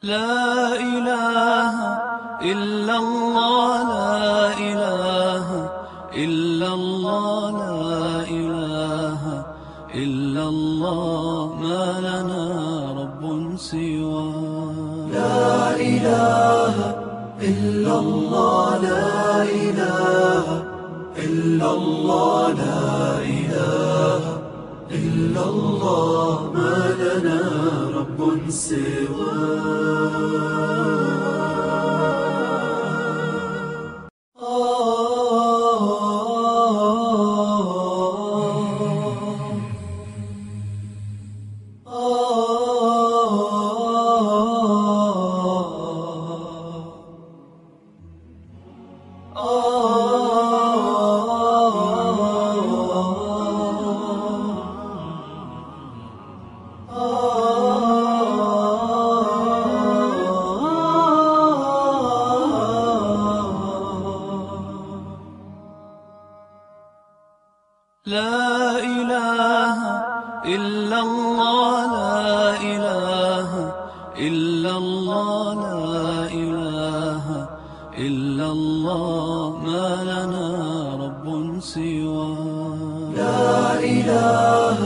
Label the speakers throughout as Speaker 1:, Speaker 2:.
Speaker 1: لا إله إلا الله لا إله إلا الله لا إله إلا الله ما لنا رب سوى
Speaker 2: لا إله إلا الله لا إله إلا الله لا إله إلا الله ما لنا رب
Speaker 1: لا إله إلا الله لا إله إلا الله لا إله إلا الله ما لنا رب سوى
Speaker 2: لا إله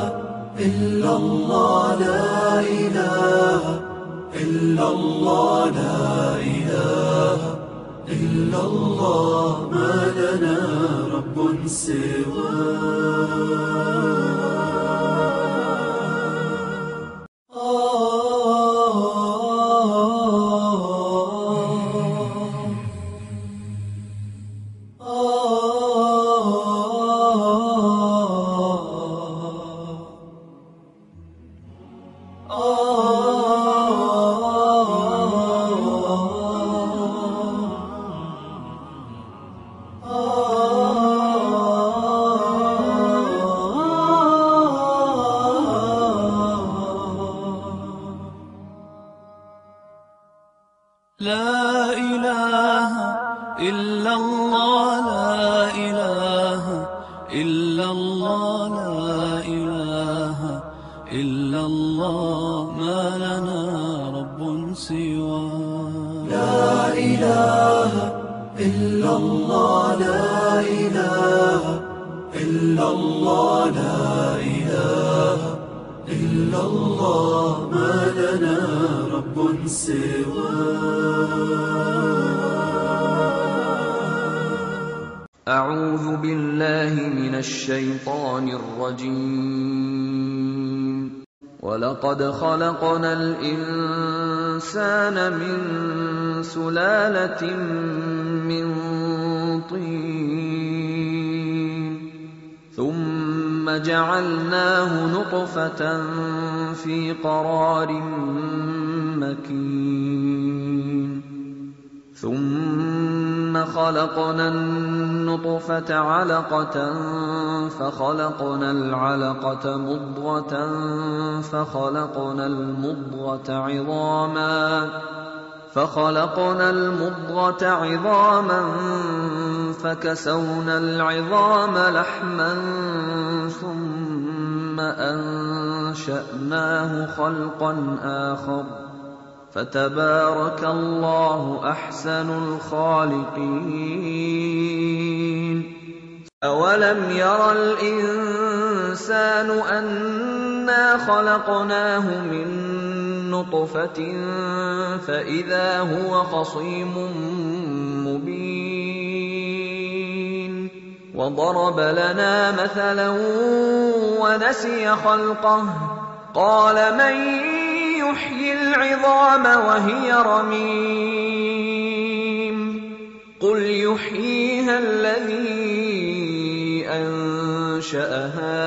Speaker 2: إلا الله لا إله إلا الله لا إله إلا الله ما لنا رب
Speaker 1: لا إله إلا الله لا إله إلا الله لا إله إلا الله ما لنا رب سوى
Speaker 2: لا إله إلا الله لا إله إلا الله لا إله إلا الله ما لنا رب
Speaker 3: أعوذ بالله من الشيطان الرجيم ولقد خلقنا الإنسان من سلالة من طين ثم جعلناه نطفة في قرار مكين ثم خلقنا النطفة علقة فخلقنا العلقة مضغة فخلقنا المضغة عظاما فكسونا العظام لحما ثم أنشأناه خلقا آخر فتبارك الله أحسن الخالقين أولم ير الإنسان أنا خلقناه من نطفة فإذا هو خصيم مبين وضرب لنا مثلا ونسي خلقه قال من يحيي العظام وهي رميم قل يحييها الذي أنشأها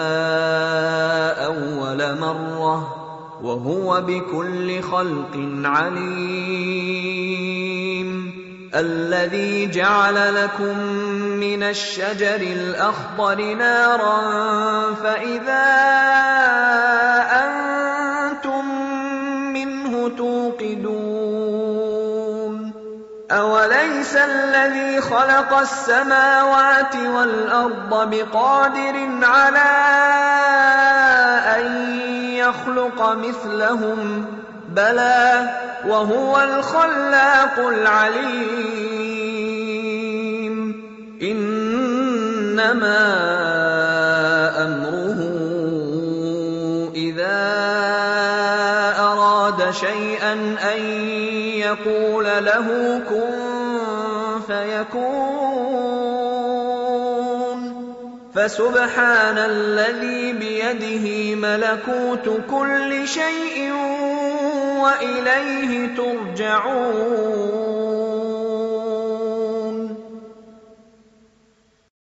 Speaker 3: أول مرة وهو بكل خلق عليم الذي جعل لكم من الشجر الأخضر نارا فإذا أنتم أوليس الذي خلق السماوات والأرض بقادر على أن يخلق مثلهم بلى وهو الخلاق العليم إنما أمره إذا أراد شيئا أن يقول له كن فيكون فسبحان الذي بيده ملكوت كل شيء وإليه ترجعون